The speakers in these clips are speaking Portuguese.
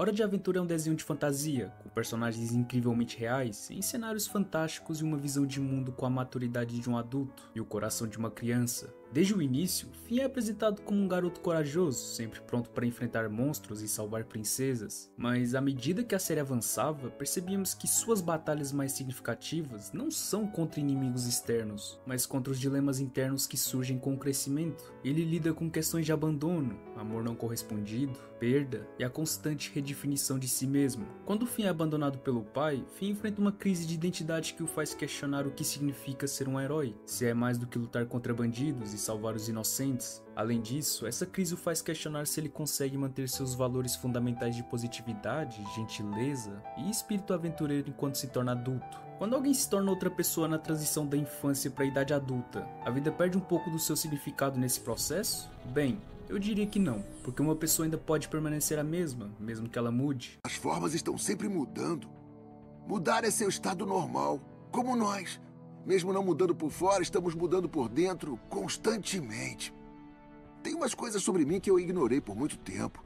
Hora de Aventura é um desenho de fantasia, com personagens incrivelmente reais, em cenários fantásticos e uma visão de mundo com a maturidade de um adulto e o coração de uma criança. Desde o início, Finn é apresentado como um garoto corajoso, sempre pronto para enfrentar monstros e salvar princesas, mas à medida que a série avançava, percebíamos que suas batalhas mais significativas não são contra inimigos externos, mas contra os dilemas internos que surgem com o crescimento. Ele lida com questões de abandono, amor não correspondido, perda e a constante redefinição de si mesmo. Quando Finn é abandonado pelo pai, Finn enfrenta uma crise de identidade que o faz questionar o que significa ser um herói, se é mais do que lutar contra bandidos e salvar os inocentes. Além disso, essa crise o faz questionar se ele consegue manter seus valores fundamentais de positividade, gentileza e espírito aventureiro enquanto se torna adulto. Quando alguém se torna outra pessoa na transição da infância para a idade adulta, a vida perde um pouco do seu significado nesse processo? Bem, eu diria que não, porque uma pessoa ainda pode permanecer a mesma, mesmo que ela mude. As formas estão sempre mudando. Mudar é seu estado normal, como nós. Mesmo não mudando por fora, estamos mudando por dentro constantemente. Tem umas coisas sobre mim que eu ignorei por muito tempo.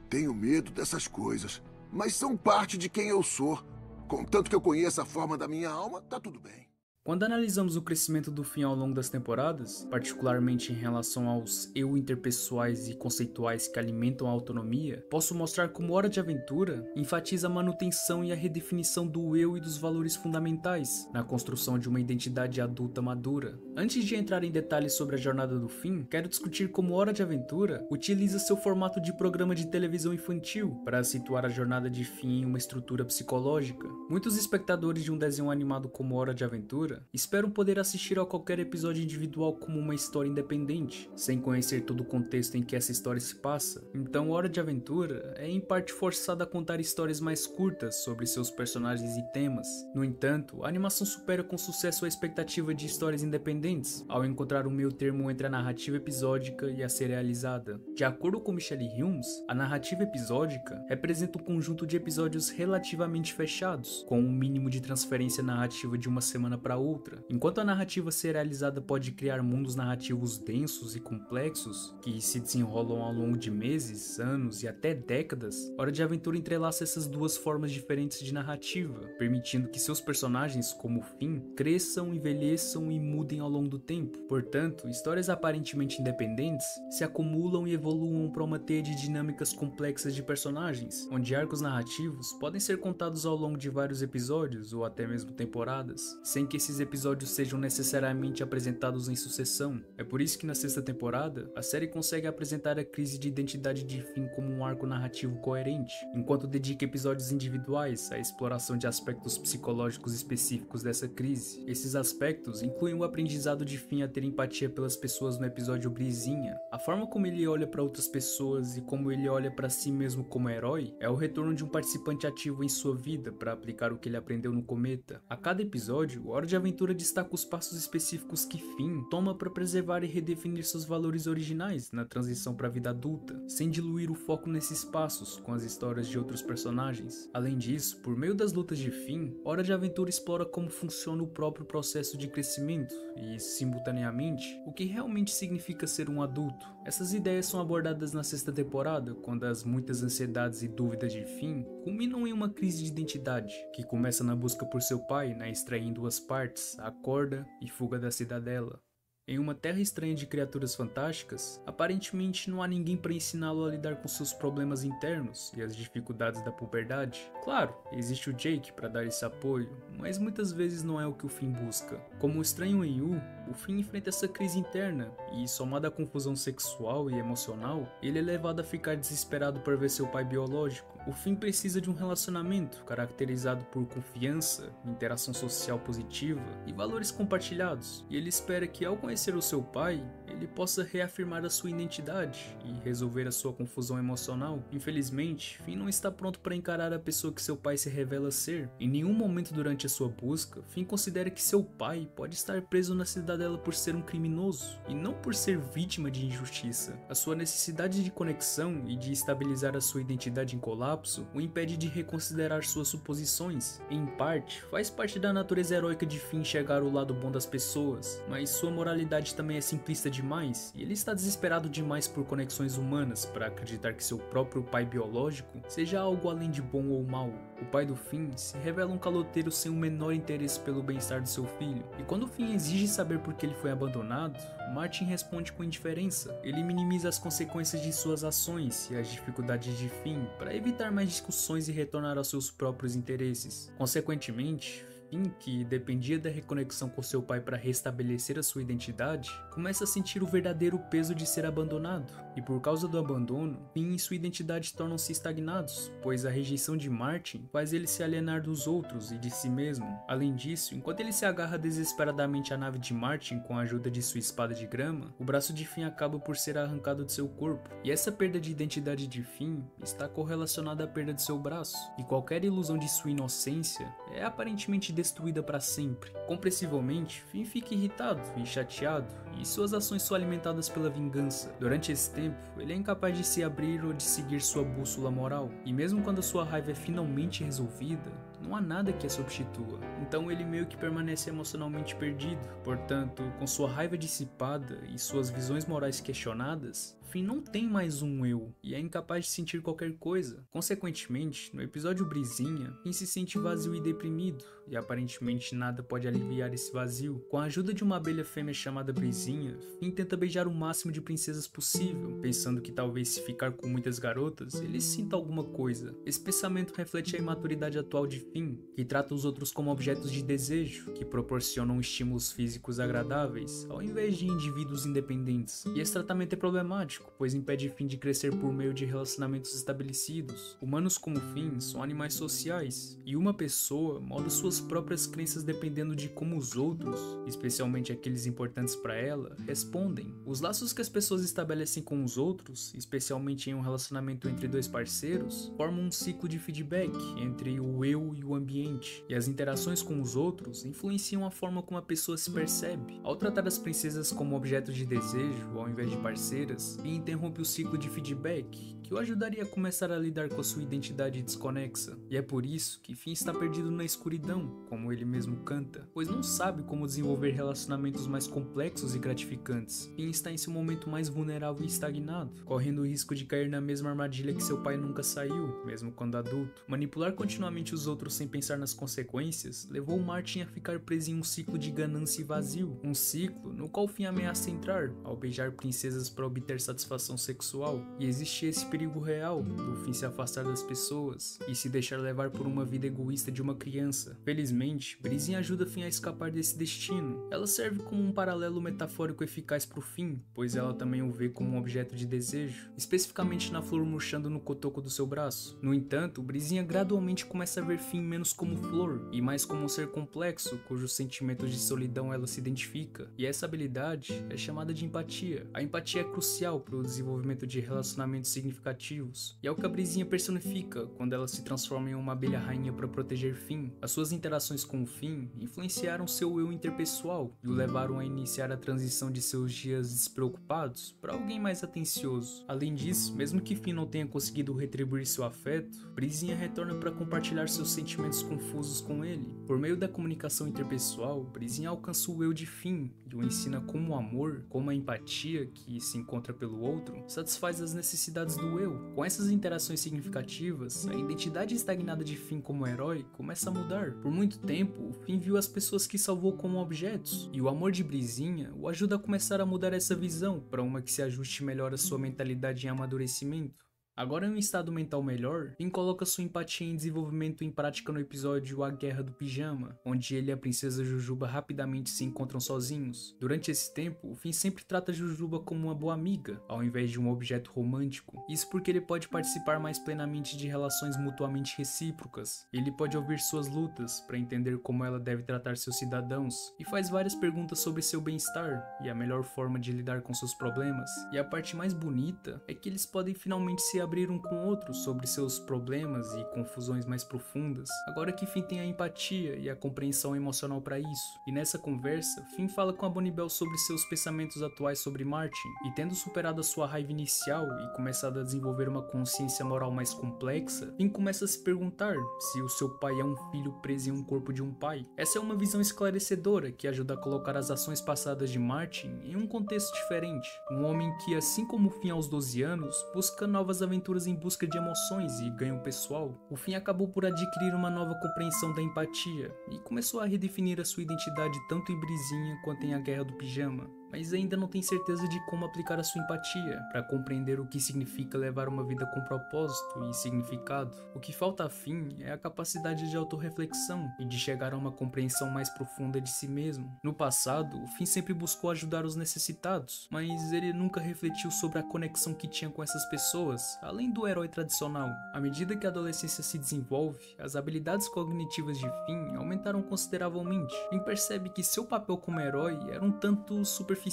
Tenho medo dessas coisas, mas são parte de quem eu sou. Contanto que eu conheça a forma da minha alma, tá tudo bem. Quando analisamos o crescimento do Finn ao longo das temporadas, particularmente em relação aos eu interpessoais e conceituais que alimentam a autonomia, posso mostrar como Hora de Aventura enfatiza a manutenção e a redefinição do eu e dos valores fundamentais na construção de uma identidade adulta madura. Antes de entrar em detalhes sobre a jornada do Finn, quero discutir como Hora de Aventura utiliza seu formato de programa de televisão infantil para situar a jornada de Finn em uma estrutura psicológica. Muitos espectadores de um desenho animado como Hora de Aventura esperam poder assistir a qualquer episódio individual como uma história independente, sem conhecer todo o contexto em que essa história se passa. Então, Hora de Aventura é em parte forçada a contar histórias mais curtas sobre seus personagens e temas. No entanto, a animação supera com sucesso a expectativa de histórias independentes, ao encontrar um meio termo entre a narrativa episódica e a serializada. De acordo com Michelle Hulmes, a narrativa episódica representa um conjunto de episódios relativamente fechados, com um mínimo de transferência narrativa de uma semana para outra, enquanto a narrativa serializada pode criar mundos narrativos densos e complexos que se desenrolam ao longo de meses, anos e até décadas. Hora de Aventura entrelaça essas duas formas diferentes de narrativa, permitindo que seus personagens, como Finn, cresçam, envelheçam e mudem ao longo do tempo. Portanto, histórias aparentemente independentes se acumulam e evoluam para uma teia de dinâmicas complexas de personagens, onde arcos narrativos podem ser contados ao longo de vários episódios ou até mesmo temporadas, sem que esses episódios sejam necessariamente apresentados em sucessão. É por isso que na sexta temporada, a série consegue apresentar a crise de identidade de Finn como um arco narrativo coerente, enquanto dedica episódios individuais à exploração de aspectos psicológicos específicos dessa crise. Esses aspectos incluem o aprendizado de Finn a ter empatia pelas pessoas no episódio Brisinha, a forma como ele olha para outras pessoas e como ele olha para si mesmo como herói, é o retorno de um participante ativo em sua vida para aplicar o que ele aprendeu no Cometa. A cada episódio, Hora de Aventura destaca os passos específicos que Finn toma para preservar e redefinir seus valores originais na transição para a vida adulta, sem diluir o foco nesses passos com as histórias de outros personagens. Além disso, por meio das lutas de Finn, Hora de Aventura explora como funciona o próprio processo de crescimento e, simultaneamente, o que realmente significa ser um adulto. Essas ideias são abordadas na sexta temporada, quando as muitas ansiedades e dúvidas de Finn culminam em uma crise de identidade, que começa na busca por seu pai, na estreia em duas partes, a corda e fuga da cidadela. Em uma terra estranha de criaturas fantásticas, aparentemente não há ninguém para ensiná-lo a lidar com seus problemas internos e as dificuldades da puberdade. Claro, existe o Jake para dar esse apoio, mas muitas vezes não é o que o Finn busca. Como o estranho em Yu, o Finn enfrenta essa crise interna e, somada à confusão sexual e emocional, ele é levado a ficar desesperado por ver seu pai biológico. O Finn precisa de um relacionamento caracterizado por confiança, interação social positiva e valores compartilhados, e ele espera que, ao conhecer o seu pai, ele possa reafirmar a sua identidade e resolver a sua confusão emocional. Infelizmente, Finn não está pronto para encarar a pessoa que seu pai se revela ser. Em nenhum momento durante a sua busca, Finn considera que seu pai pode estar preso na cidadela por ser um criminoso, e não por ser vítima de injustiça. A sua necessidade de conexão e de estabilizar a sua identidade em colapso o impede de reconsiderar suas suposições. Em parte, faz parte da natureza heróica de Finn enxergar o lado bom das pessoas, mas sua moralidade mentalidade também é simplista demais, e ele está desesperado demais por conexões humanas para acreditar que seu próprio pai biológico seja algo além de bom ou mal. O pai do Finn se revela um caloteiro sem o menor interesse pelo bem-estar do seu filho, e quando o Finn exige saber por que ele foi abandonado, Martin responde com indiferença. Ele minimiza as consequências de suas ações e as dificuldades de Finn para evitar mais discussões e retornar aos seus próprios interesses. Consequentemente, Finn, que dependia da reconexão com seu pai para restabelecer a sua identidade, começa a sentir o verdadeiro peso de ser abandonado, e por causa do abandono, Finn e sua identidade tornam-se estagnados, pois a rejeição de Martin faz ele se alienar dos outros e de si mesmo. Além disso, enquanto ele se agarra desesperadamente à nave de Martin com a ajuda de sua espada de grama, o braço de Finn acaba por ser arrancado de seu corpo, e essa perda de identidade de Finn está correlacionada à perda de seu braço, e qualquer ilusão de sua inocência é aparentemente destruída para sempre. Compreensivelmente, Finn fica irritado e chateado, e suas ações são alimentadas pela vingança. Durante esse tempo, ele é incapaz de se abrir ou de seguir sua bússola moral, e mesmo quando a sua raiva é finalmente resolvida, não há nada que a substitua. Então ele meio que permanece emocionalmente perdido. Portanto, com sua raiva dissipada e suas visões morais questionadas, Finn não tem mais um eu e é incapaz de sentir qualquer coisa. Consequentemente, no episódio Brisinha, Finn se sente vazio e deprimido, e aparentemente nada pode aliviar esse vazio. Com a ajuda de uma abelha fêmea chamada Brisinha, Finn tenta beijar o máximo de princesas possível, pensando que talvez se ficar com muitas garotas, ele sinta alguma coisa. Esse pensamento reflete a imaturidade atual de Finn, que trata os outros como objetos de desejo, que proporcionam estímulos físicos agradáveis, ao invés de indivíduos independentes. E esse tratamento é problemático, pois impede Finn de crescer por meio de relacionamentos estabelecidos. Humanos como Finn são animais sociais, e uma pessoa molda suas próprias crenças dependendo de como os outros, especialmente aqueles importantes para ela, respondem. Os laços que as pessoas estabelecem com os outros, especialmente em um relacionamento entre dois parceiros, formam um ciclo de feedback entre o eu e o ambiente, e as interações com os outros influenciam a forma como a pessoa se percebe. Ao tratar as princesas como objeto de desejo, ao invés de parceiras, Finn interrompe o ciclo de feedback, que o ajudaria a começar a lidar com a sua identidade desconexa. E é por isso que Finn está perdido na escuridão, como ele mesmo canta, pois não sabe como desenvolver relacionamentos mais complexos e gratificantes. Finn está em seu momento mais vulnerável e estagnado, correndo o risco de cair na mesma armadilha que seu pai nunca saiu, mesmo quando adulto. Manipular continuamente os outros sem pensar nas consequências levou Martin a ficar preso em um ciclo de ganância e vazio, um ciclo no qual Finn ameaça entrar ao beijar princesas para obter satisfação sexual. E existe esse perigo real do Finn se afastar das pessoas e se deixar levar por uma vida egoísta de uma criança. Felizmente, Brisinha ajuda Finn a escapar desse destino. Ela serve como um paralelo metafórico eficaz para o Finn, pois ela também o vê como um objeto de desejo, especificamente na flor murchando no cotoco do seu braço. No entanto, Brisinha gradualmente começa a ver Finn menos como flor e mais como um ser complexo, cujos sentimentos de solidão ela se identifica. E essa habilidade é chamada de empatia. A empatia é crucial para o desenvolvimento de relacionamentos significativos, e é o que a Brisinha personifica quando ela se transforma em uma abelha rainha para proteger Finn. As suas interações com o Finn influenciaram seu eu interpessoal e o levaram a iniciar a transição de seus dias despreocupados para alguém mais atencioso. Além disso, mesmo que Finn não tenha conseguido retribuir seu afeto, Brisinha retorna para compartilhar seus sentimentos confusos com ele. Por meio da comunicação interpessoal, Brisinha alcança o eu de Finn e o ensina como o amor, como a empatia que se encontra pelo outro, satisfaz as necessidades do eu. Com essas interações significativas, a identidade estagnada de Finn como herói começa a mudar. Por muito tempo, o Finn viu as pessoas que salvou como objetos, e o amor de Brisinha o ajuda a começar a mudar essa visão para uma que se ajuste melhor à sua mentalidade em amadurecimento. Agora em um estado mental melhor, Finn coloca sua empatia em desenvolvimento em prática no episódio A Guerra do Pijama, onde ele e a princesa Jujuba rapidamente se encontram sozinhos. Durante esse tempo, o Finn sempre trata Jujuba como uma boa amiga, ao invés de um objeto romântico. Isso porque ele pode participar mais plenamente de relações mutuamente recíprocas. Ele pode ouvir suas lutas para entender como ela deve tratar seus cidadãos, e faz várias perguntas sobre seu bem-estar e a melhor forma de lidar com seus problemas. E a parte mais bonita é que eles podem finalmente se abrir um com o outro sobre seus problemas e confusões mais profundas, agora que Finn tem a empatia e a compreensão emocional para isso. E nessa conversa, Finn fala com a Bonnie Bell sobre seus pensamentos atuais sobre Martin, e tendo superado a sua raiva inicial e começado a desenvolver uma consciência moral mais complexa, Finn começa a se perguntar se o seu pai é um filho preso em um corpo de um pai. Essa é uma visão esclarecedora que ajuda a colocar as ações passadas de Martin em um contexto diferente. Um homem que, assim como Finn aos 12 anos, busca novas aventuras em busca de emoções e ganho pessoal. O Finn acabou por adquirir uma nova compreensão da empatia e começou a redefinir a sua identidade tanto em Brisinha quanto em A Guerra do Pijama, mas ainda não tem certeza de como aplicar a sua empatia para compreender o que significa levar uma vida com propósito e significado. O que falta a Finn é a capacidade de autorreflexão e de chegar a uma compreensão mais profunda de si mesmo. No passado, o Finn sempre buscou ajudar os necessitados, mas ele nunca refletiu sobre a conexão que tinha com essas pessoas, além do herói tradicional. À medida que a adolescência se desenvolve, as habilidades cognitivas de Finn aumentaram consideravelmente. Finn percebe que seu papel como herói era um tanto superficial.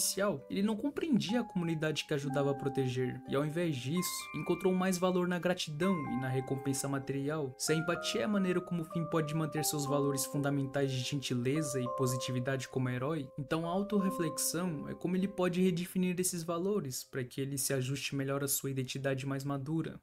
Ele não compreendia a comunidade que ajudava a proteger, e ao invés disso, encontrou mais valor na gratidão e na recompensa material. Se a empatia é a maneira como Finn pode manter seus valores fundamentais de gentileza e positividade como herói, então a autorreflexão é como ele pode redefinir esses valores para que ele se ajuste melhor à sua identidade mais madura.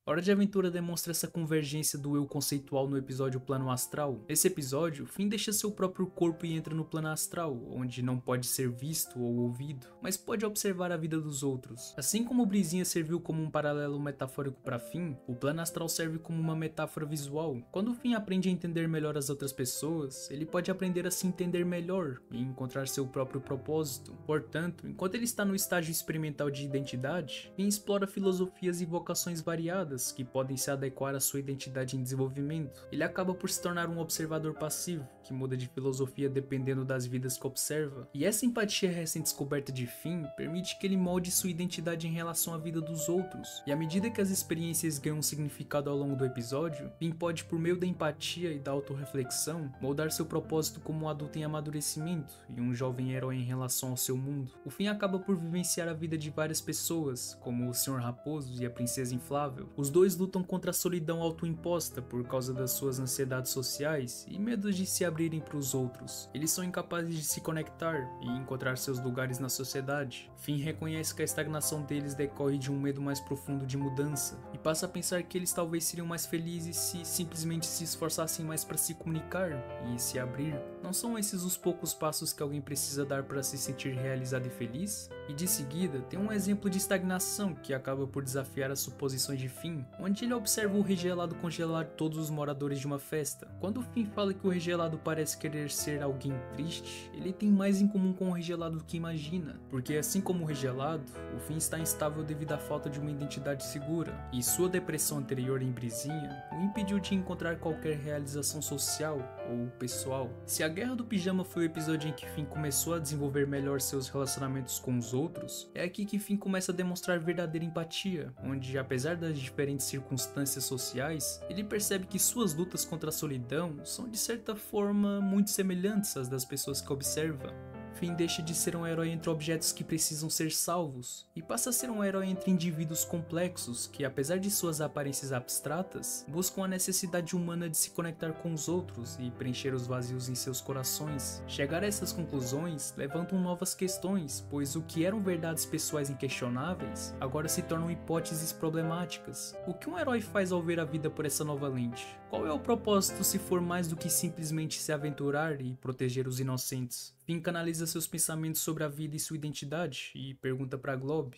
Hora de Aventura demonstra essa convergência do eu conceitual no episódio Plano Astral. Nesse episódio, Finn deixa seu próprio corpo e entra no plano astral, onde não pode ser visto ou ouvido, mas pode observar a vida dos outros. Assim como Brisinha serviu como um paralelo metafórico para Finn, o plano astral serve como uma metáfora visual. Quando Finn aprende a entender melhor as outras pessoas, ele pode aprender a se entender melhor e encontrar seu próprio propósito. Portanto, enquanto ele está no estágio experimental de identidade, Finn explora filosofias e vocações variadas que podem se adequar à sua identidade em desenvolvimento. Ele acaba por se tornar um observador passivo, que muda de filosofia dependendo das vidas que observa. E essa empatia recém-descoberta de Finn permite que ele molde sua identidade em relação à vida dos outros. E à medida que as experiências ganham um significado ao longo do episódio, Finn pode, por meio da empatia e da autorreflexão, moldar seu propósito como um adulto em amadurecimento e um jovem herói em relação ao seu mundo. O Finn acaba por vivenciar a vida de várias pessoas, como o Sr. Raposo e a Princesa Inflável. Os dois lutam contra a solidão autoimposta por causa das suas ansiedades sociais e medos de se abrirem para os outros. Eles são incapazes de se conectar e encontrar seus lugares na sociedade. Finn reconhece que a estagnação deles decorre de um medo mais profundo de mudança e passa a pensar que eles talvez seriam mais felizes se simplesmente se esforçassem mais para se comunicar e se abrir. Não são esses os poucos passos que alguém precisa dar para se sentir realizado e feliz? E de seguida, tem um exemplo de estagnação que acaba por desafiar as suposições de Finn, onde ele observa o Rei Gelado congelar todos os moradores de uma festa. Quando Finn fala que o Rei Gelado parece querer ser alguém triste, ele tem mais em comum com o Rei Gelado do que imagina, porque assim como o Rei Gelado, o Finn está instável devido à falta de uma identidade segura, e sua depressão anterior em Brisinha o impediu de encontrar qualquer realização social ou pessoal. Se A Guerra do Pijama foi o episódio em que Finn começou a desenvolver melhor seus relacionamentos com os outros, é aqui que Finn começa a demonstrar verdadeira empatia, onde apesar das diferentes circunstâncias sociais, ele percebe que suas lutas contra a solidão são de certa forma muito semelhantes às das pessoas que observa. Finn deixa de ser um herói entre objetos que precisam ser salvos e passa a ser um herói entre indivíduos complexos que, apesar de suas aparências abstratas, buscam a necessidade humana de se conectar com os outros e preencher os vazios em seus corações. Chegar a essas conclusões levantam novas questões, pois o que eram verdades pessoais inquestionáveis agora se tornam hipóteses problemáticas. O que um herói faz ao ver a vida por essa nova lente? Qual é o propósito se for mais do que simplesmente se aventurar e proteger os inocentes? Finn canaliza seus pensamentos sobre a vida e sua identidade e pergunta para Glob: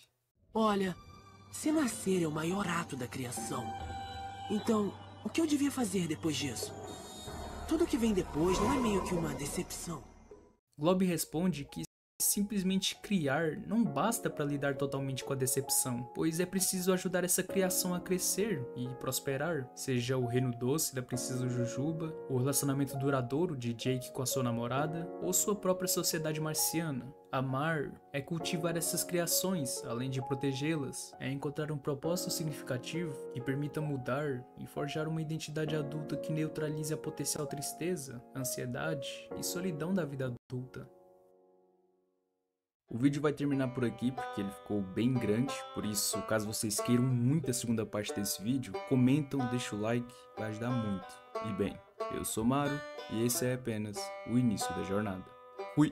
Olha, se nascer é o maior ato da criação, então o que eu devia fazer depois disso? Tudo que vem depois não é meio que uma decepção? Glob responde que simplesmente criar não basta para lidar totalmente com a decepção, pois é preciso ajudar essa criação a crescer e prosperar, seja o reino doce da princesa Jujuba, o relacionamento duradouro de Jake com a sua namorada, ou sua própria sociedade marciana. Amar é cultivar essas criações, além de protegê-las, é encontrar um propósito significativo que permita mudar e forjar uma identidade adulta que neutralize a potencial tristeza, ansiedade e solidão da vida adulta. O vídeo vai terminar por aqui porque ele ficou bem grande, por isso, caso vocês queiram muito a segunda parte desse vídeo, comentam, deixa o like, vai ajudar muito. E bem, eu sou Maru e esse é apenas o início da jornada. Fui!